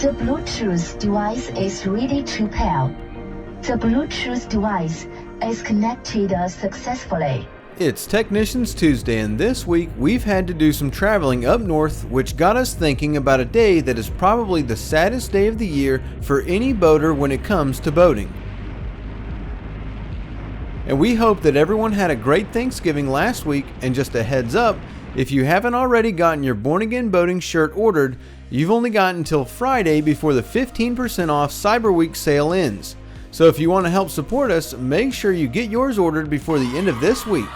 The Bluetooth device is ready to pair. The Bluetooth device is connected successfully. It's Technicians Tuesday, and this week we've had to do some traveling up north, which got us thinking about a day that is probably the saddest day of the year for any boater when it comes to boating. And we hope that everyone had a great Thanksgiving last week, and just a heads up, if you haven't already gotten your Born Again Boating shirt ordered, you've only got until Friday before the 15% off Cyber Week sale ends. So if you want to help support us, make sure you get yours ordered before the end of this week.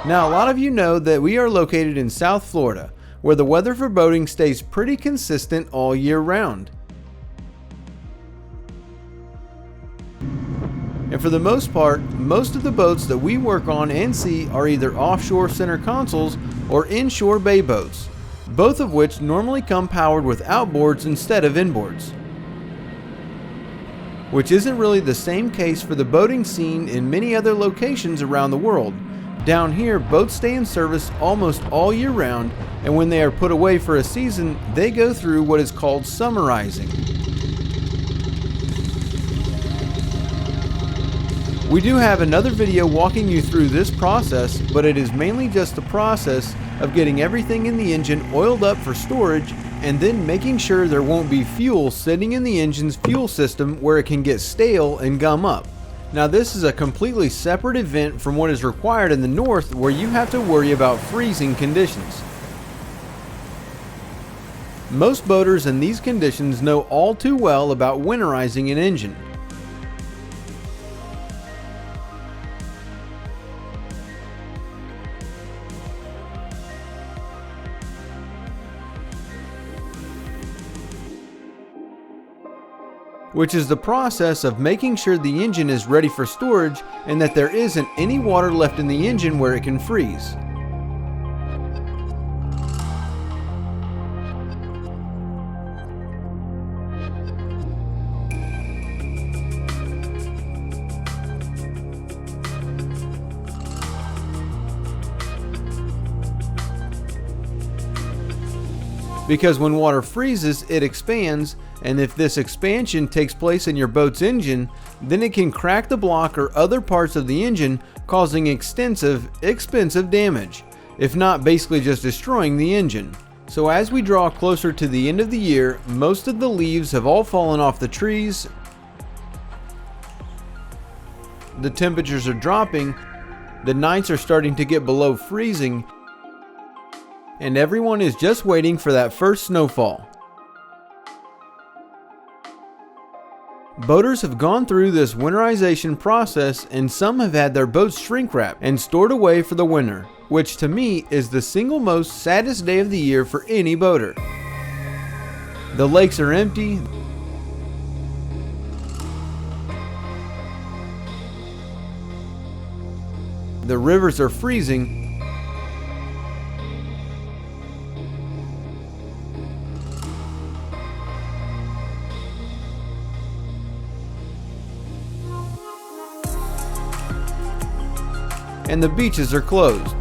Now, a lot of you know that we are located in South Florida, where the weather for boating stays pretty consistent all year round. And for the most part, most of the boats that we work on and see are either offshore center consoles or inshore bay boats, both of which normally come powered with outboards instead of inboards. Which isn't really the same case for the boating scene in many other locations around the world. Down here, boats stay in service almost all year round, and when they are put away for a season, they go through what is called summerizing. We do have another video walking you through this process, but it is mainly just the process of getting everything in the engine oiled up for storage and then making sure there won't be fuel sitting in the engine's fuel system where it can get stale and gum up. Now, this is a completely separate event from what is required in the north, where you have to worry about freezing conditions. Most boaters in these conditions know all too well about winterizing an engine. Which is the process of making sure the engine is ready for storage and that there isn't any water left in the engine where it can freeze. Because when water freezes, it expands, and if this expansion takes place in your boat's engine, then it can crack the block or other parts of the engine, causing extensive, expensive damage, if not basically just destroying the engine. So as we draw closer to the end of the year, most of the leaves have all fallen off the trees, the temperatures are dropping, the nights are starting to get below freezing, and everyone is just waiting for that first snowfall. Boaters have gone through this winterization process, and some have had their boats shrink wrapped and stored away for the winter, which to me is the single most saddest day of the year for any boater. The lakes are empty, the rivers are freezing, and the beaches are closed.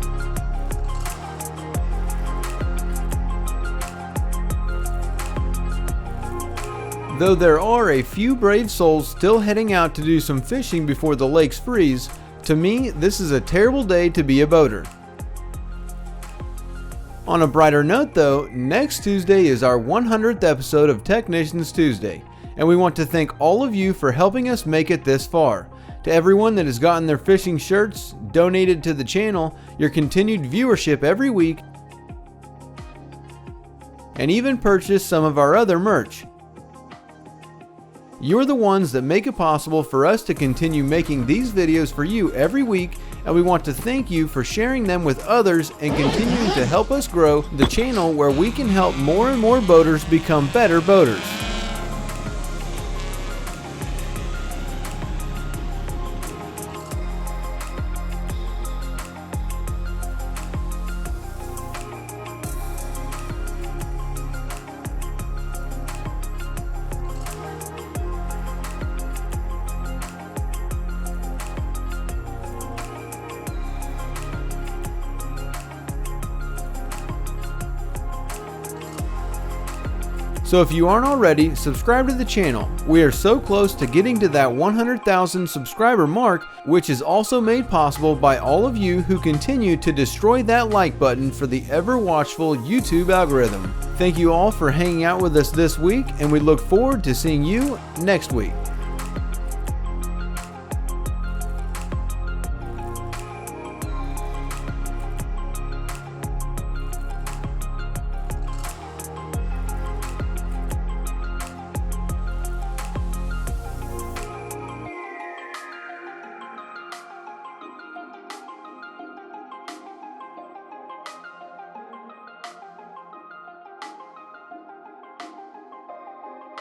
Though there are a few brave souls still heading out to do some fishing before the lakes freeze, to me this is a terrible day to be a boater. On a brighter note though, next Tuesday is our 100th episode of Technicians Tuesday, and we want to thank all of you for helping us make it this far. To everyone that has gotten their fishing shirts, donated to the channel, your continued viewership every week, and even purchased some of our other merch. You're the ones that make it possible for us to continue making these videos for you every week, and we want to thank you for sharing them with others and continuing to help us grow the channel where we can help more and more boaters become better boaters. So if you aren't already, subscribe to the channel. We are so close to getting to that 100,000 subscriber mark, which is also made possible by all of you who continue to destroy that like button for the ever watchful YouTube algorithm. Thank you all for hanging out with us this week, and we look forward to seeing you next week.